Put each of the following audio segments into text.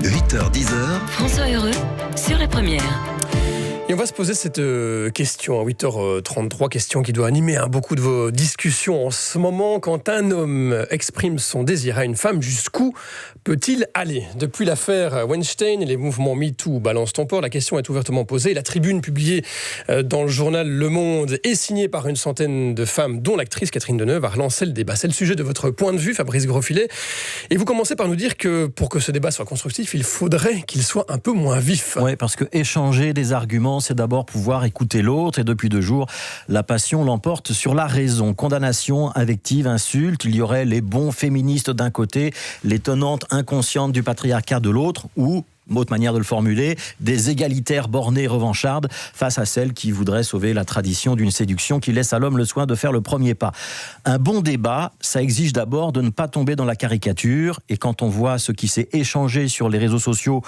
8h-10h, François Heureux sur la première. Et on va se poser cette question à 8h33, question qui doit animer beaucoup de vos discussions en ce moment. Quand un homme exprime son désir à une femme, jusqu'où peut-il aller ? Depuis l'affaire Weinstein et les mouvements MeToo, Balance ton port, la question est ouvertement posée. La tribune publiée dans le journal Le Monde et signée par une centaine de femmes, dont l'actrice Catherine Deneuve, a relancé le débat. C'est le sujet de votre point de vue, Fabrice Grosfilet. Et vous commencez par nous dire que pour que ce débat soit constructif, il faudrait qu'il soit un peu moins vif. Oui, parce que échanger des arguments, c'est d'abord pouvoir écouter l'autre. Et depuis 2 jours, la passion l'emporte sur la raison. Condamnation, invective, insulte. Il y aurait les bons féministes d'un côté, les tenantes inconscientes du patriarcat de l'autre, ou, autre manière de le formuler, des égalitaires bornés revanchardes face à celles qui voudraient sauver la tradition d'une séduction qui laisse à l'homme le soin de faire le premier pas. Un bon débat, ça exige d'abord de ne pas tomber dans la caricature, et quand on voit ce qui s'est échangé sur les réseaux sociaux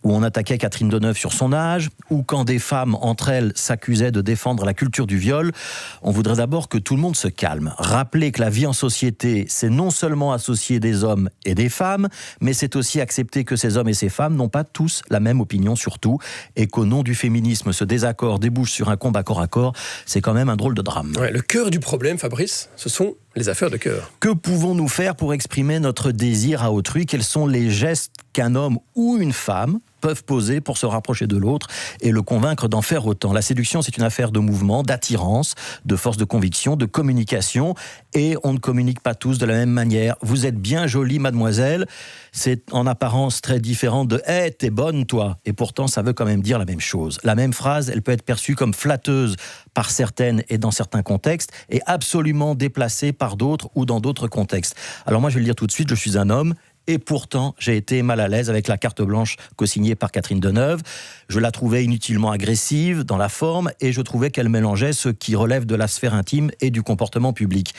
où on attaquait Catherine Deneuve sur son âge, ou quand des femmes entre elles s'accusaient de défendre la culture du viol, on voudrait d'abord que tout le monde se calme. Rappeler que la vie en société, c'est non seulement associer des hommes et des femmes, mais c'est aussi accepter que ces hommes et ces femmes n'ont pas tous la même opinion sur tout, et qu'au nom du féminisme, ce désaccord débouche sur un combat corps à corps, c'est quand même un drôle de drame. Ouais, le cœur du problème, Fabrice, ce sont les affaires de cœur. Que pouvons-nous faire pour exprimer notre désir à autrui ? Quels sont les gestes qu'un homme ou une femme peuvent poser pour se rapprocher de l'autre et le convaincre d'en faire autant ? La séduction, c'est une affaire de mouvement, d'attirance, de force de conviction, de communication, et on ne communique pas tous de la même manière. Vous êtes bien jolie, mademoiselle, c'est en apparence très différent de « Hey, t'es bonne, toi !» Et pourtant, ça veut quand même dire la même chose. La même phrase, elle peut être perçue comme flatteuse par certaines et dans certains contextes, et absolument déplacée par d'autres ou dans d'autres contextes. Alors moi, je vais le dire tout de suite, je suis un homme, et pourtant, j'ai été mal à l'aise avec la carte blanche co-signée par Catherine Deneuve. Je la trouvais inutilement agressive dans la forme, et je trouvais qu'elle mélangeait ce qui relève de la sphère intime et du comportement public.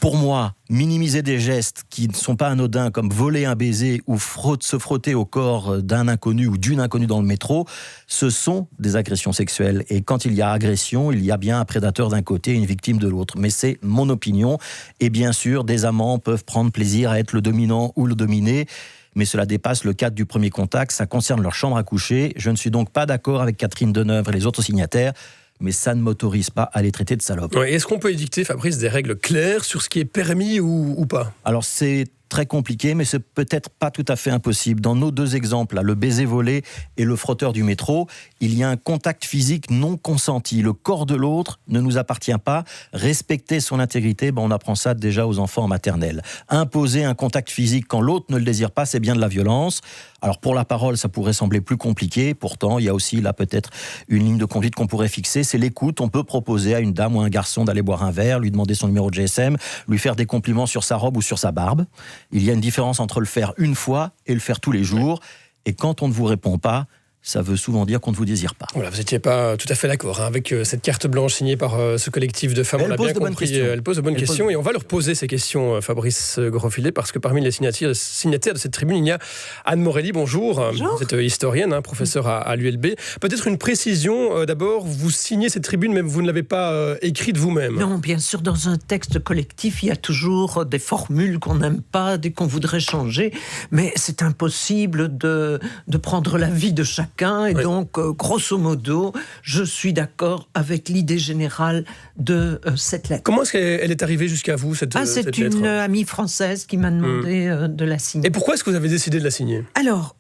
Pour moi, minimiser des gestes qui ne sont pas anodins, comme voler un baiser ou se frotter au corps d'un inconnu ou d'une inconnue dans le métro, ce sont des agressions sexuelles. Et quand il y a agression, il y a bien un prédateur d'un côté et une victime de l'autre. Mais c'est mon opinion. Et bien sûr, des amants peuvent prendre plaisir à être le dominant ou le dominé, mais cela dépasse le cadre du premier contact. Ça concerne leur chambre à coucher. Je ne suis donc pas d'accord avec Catherine Deneuve et les autres signataires, mais ça ne m'autorise pas à les traiter de salopes. Ouais, est-ce qu'on peut édicter, Fabrice, des règles claires sur ce qui est permis ou pas ? Alors c'est très compliqué, mais c'est peut-être pas tout à fait impossible. Dans nos 2 exemples, là, le baiser volé et le frotteur du métro, il y a un contact physique non consenti. Le corps de l'autre ne nous appartient pas. Respecter son intégrité, on apprend ça déjà aux enfants en maternelle. Imposer un contact physique quand l'autre ne le désire pas, c'est bien de la violence. Alors pour la parole, ça pourrait sembler plus compliqué. Pourtant, il y a aussi là peut-être une ligne de conduite qu'on pourrait fixer. C'est l'écoute. On peut proposer à une dame ou à un garçon d'aller boire un verre, lui demander son numéro de GSM, lui faire des compliments sur sa robe ou sur sa barbe. Il y a une différence entre le faire une fois et le faire tous les jours. Et quand on ne vous répond pas, ça veut souvent dire qu'on ne vous désire pas. Voilà, vous n'étiez pas tout à fait d'accord avec cette carte blanche signée par ce collectif de femmes. On l'a bien compris. Elle pose de bonnes questions. Et on va leur poser ces questions, Fabrice Grosfilet, parce que parmi les signataires de cette tribune, il y a Anne Morelli. Bonjour. Bonjour. Vous êtes historienne, professeure à l'ULB. Peut-être une précision d'abord. Vous signez cette tribune, mais vous ne l'avez pas écrite vous-même. Non, bien sûr, dans un texte collectif, il y a toujours des formules qu'on n'aime pas, des qu'on voudrait changer, mais c'est impossible de prendre l'avis de chacun. Et oui. Donc, grosso modo, je suis d'accord avec l'idée générale de cette lettre. Comment est-ce qu'elle est arrivée jusqu'à vous, cette lettre ? C'est une amie française qui m'a demandé de la signer. Et pourquoi est-ce que vous avez décidé de la signer ? Alors,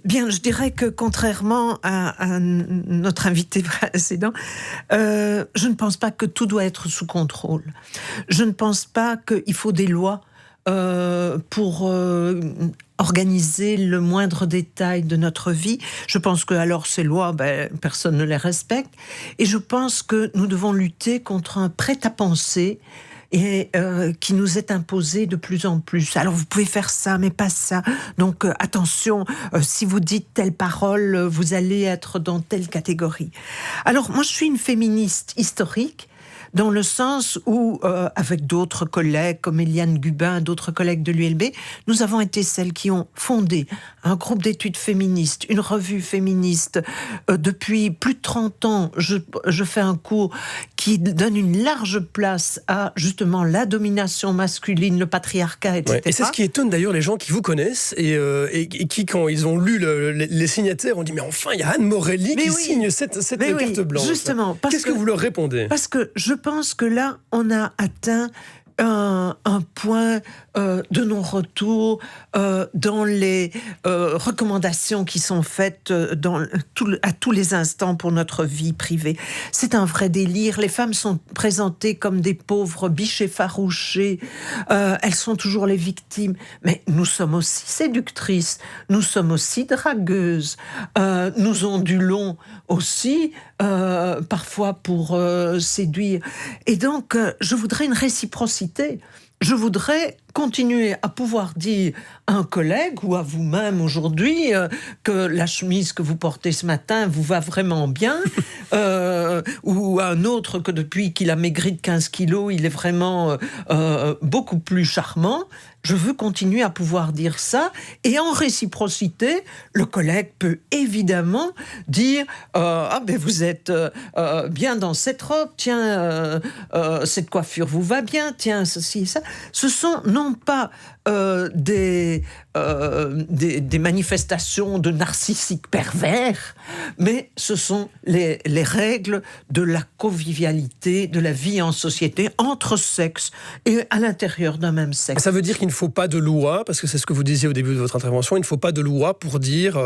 bien, je dirais que contrairement à notre invité précédent, je ne pense pas que tout doit être sous contrôle. Je ne pense pas qu'il faut des lois pour organiser le moindre détail de notre vie. Je pense que alors ces lois, personne ne les respecte. Et je pense que nous devons lutter contre un prêt-à-penser et qui nous est imposé de plus en plus. Alors vous pouvez faire ça, mais pas ça. Donc attention, si vous dites telle parole, vous allez être dans telle catégorie. Alors moi je suis une féministe historique. dans le sens où, avec d'autres collègues comme Eliane Gubin, d'autres collègues de l'ULB, nous avons été celles qui ont fondé un groupe d'études féministes, une revue féministe. Depuis plus de 30 ans, je fais un cours qui donne une large place à justement la domination masculine, le patriarcat, etc. Ouais. Et c'est ce qui étonne d'ailleurs les gens qui vous connaissent et qui, quand ils ont lu les signataires, ont dit mais enfin, il y a Anne Morelli qui signe cette carte blanche. Justement. Qu'est-ce que vous leur répondez ? Parce que je pense que là, on a atteint un point de non-retour dans les recommandations qui sont faites à tous les instants pour notre vie privée. C'est un vrai délire. Les femmes sont présentées comme des pauvres biches effarouchées. Elles sont toujours les victimes. Mais nous sommes aussi séductrices. Nous sommes aussi dragueuses. Nous ondulons aussi parfois pour séduire. Et donc, je voudrais une réciprocité. Je voudrais continuer à pouvoir dire à un collègue ou à vous-même aujourd'hui que la chemise que vous portez ce matin vous va vraiment bien, ou à un autre que depuis qu'il a maigri de 15 kilos, il est vraiment beaucoup plus charmant. Je veux continuer à pouvoir dire ça. Et en réciprocité, le collègue peut évidemment dire ah ben vous êtes bien dans cette robe, tiens, cette coiffure vous va bien, tiens, ceci et ça. Ce sont non pas des manifestations de narcissiques pervers, mais ce sont les règles de la convivialité, de la vie en société, entre sexes et à l'intérieur d'un même sexe. Ça veut dire qu'il ne faut pas de loi, parce que c'est ce que vous disiez au début de votre intervention, il ne faut pas de loi pour dire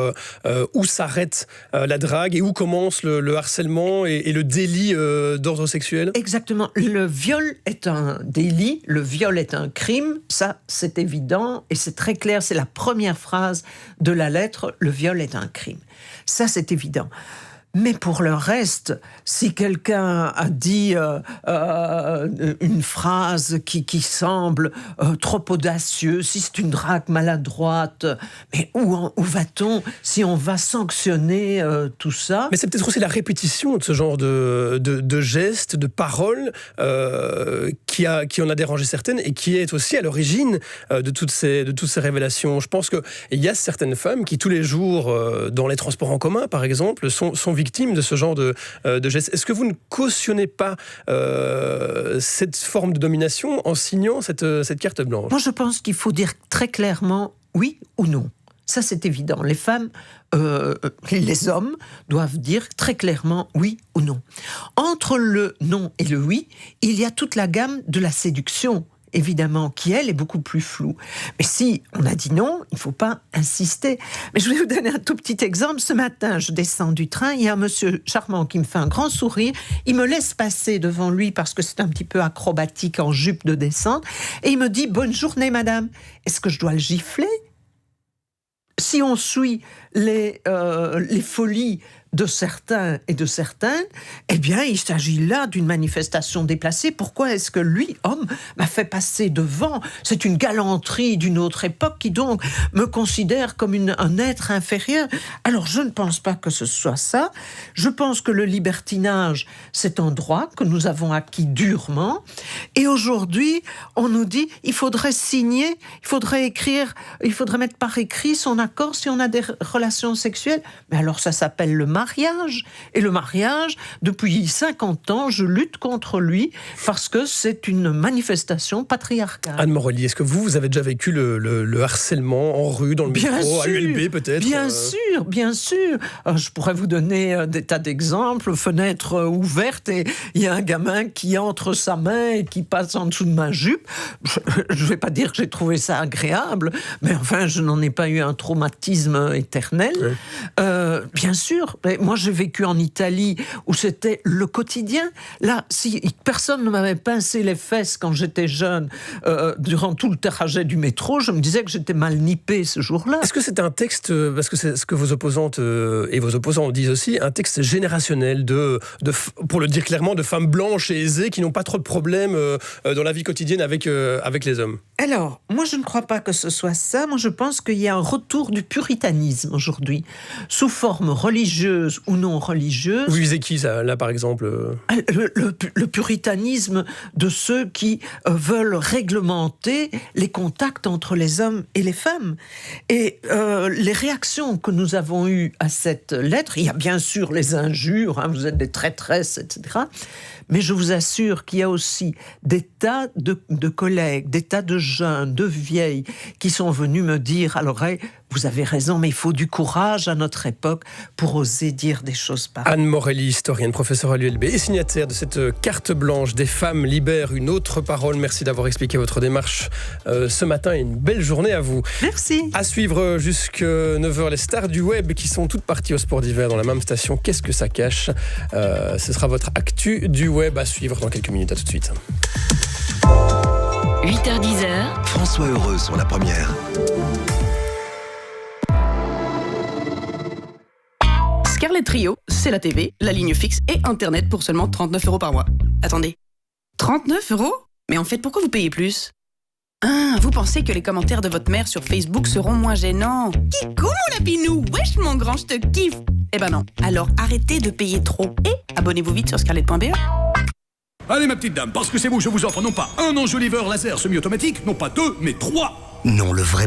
où s'arrête la drague et où commence le harcèlement et le délit d'ordre sexuel. Exactement. Le viol est un délit, le viol est un crime, ça c'est évident et c'est très clair, c'est la première phrase de la lettre, le viol est un crime. Ça c'est évident. Mais pour le reste, si quelqu'un a dit une phrase qui semble trop audacieuse, si c'est une drague maladroite, mais où va-t-on si on va sanctionner tout ça ? Mais c'est peut-être aussi la répétition de ce genre de gestes, de paroles qui en a dérangé certaines et qui est aussi à l'origine de toutes ces révélations. Je pense qu'il y a certaines femmes qui tous les jours, dans les transports en commun par exemple, sont victimes de ce genre de gestes. Est-ce que vous ne cautionnez pas cette forme de domination en signant cette carte blanche ? Moi, je pense qu'il faut dire très clairement oui ou non. Ça, c'est évident. Les femmes, les hommes doivent dire très clairement oui ou non. Entre le non et le oui, il y a toute la gamme de la séduction, évidemment, qui, elle, est beaucoup plus floue. Mais si on a dit non, il ne faut pas insister. Mais je vais vous donner un tout petit exemple. Ce matin, je descends du train, il y a un monsieur charmant qui me fait un grand sourire, il me laisse passer devant lui parce que c'est un petit peu acrobatique en jupe de descente, et il me dit « Bonne journée, madame ». Est-ce que je dois le gifler ? Si on suit les folies de certains et de certaines, eh bien, il s'agit là d'une manifestation déplacée. Pourquoi est-ce que lui, homme, m'a fait passer devant ? C'est une galanterie d'une autre époque qui donc me considère comme un être inférieur. Alors, je ne pense pas que ce soit ça. Je pense que le libertinage, c'est un droit que nous avons acquis durement. Et aujourd'hui, on nous dit, il faudrait signer, il faudrait écrire, il faudrait mettre par écrit son accord si on a des relations sexuelles. Mais alors, ça s'appelle le mariage. Et le mariage, depuis 50 ans, je lutte contre lui parce que c'est une manifestation patriarcale. Anne Morelli, est-ce que vous avez déjà vécu le harcèlement en rue, dans le métro, à l'ULB peut-être ? Bien sûr, bien sûr. Je pourrais vous donner des tas d'exemples. Fenêtre ouverte et il y a un gamin qui entre sa main et qui passe en dessous de ma jupe. Je ne vais pas dire que j'ai trouvé ça agréable, mais enfin, je n'en ai pas eu un traumatisme éternel. Oui. Bien sûr. Moi, j'ai vécu en Italie où c'était le quotidien. Là, si personne ne m'avait pincé les fesses quand j'étais jeune, durant tout le trajet du métro, je me disais que j'étais mal nippée ce jour-là. Est-ce que c'est un texte, parce que c'est ce que vos opposantes et vos opposants disent aussi, un texte générationnel pour le dire clairement, de femmes blanches et aisées qui n'ont pas trop de problèmes dans la vie quotidienne avec les hommes ? Alors, moi, je ne crois pas que ce soit ça. Moi, je pense qu'il y a un retour du puritanisme aujourd'hui, sous forme religieuse religieuses ou non religieuses. Vous visez qui, ça, là, par exemple? Le puritanisme de ceux qui veulent réglementer les contacts entre les hommes et les femmes. Et les réactions que nous avons eues à cette lettre, il y a bien sûr les injures, vous êtes des traîtresses, etc. Mais je vous assure qu'il y a aussi des tas de collègues, des tas de jeunes, de vieilles, qui sont venus me dire à l'oreille, vous avez raison, mais il faut du courage à notre époque pour oser dire des choses pareilles. Anne Morelli, historienne, professeure à l'ULB et signataire de cette carte blanche des femmes libèrent une autre parole. Merci d'avoir expliqué votre démarche ce matin et une belle journée à vous. Merci. À suivre jusqu'à 9h, les stars du web qui sont toutes parties au sport d'hiver dans la même station. Qu'est-ce que ça cache? Ce sera votre actu du web à suivre dans quelques minutes. À tout de suite. 8h-10h, François Heureux sur la première. Scarlet Trio, c'est la TV, la ligne fixe et Internet pour seulement 39 € par mois. Attendez, 39 €? Mais en fait, pourquoi vous payez plus? Ah, vous pensez que les commentaires de votre mère sur Facebook seront moins gênants? Kikou, mon lapinou! Wesh, mon grand, je te kiffe! Eh ben non, alors arrêtez de payer trop et abonnez-vous vite sur scarlet.be. Allez ma petite dame, parce que c'est vous, je vous offre non pas un enjoliveur laser semi-automatique, non pas 2, mais 3. Non, le vrai bon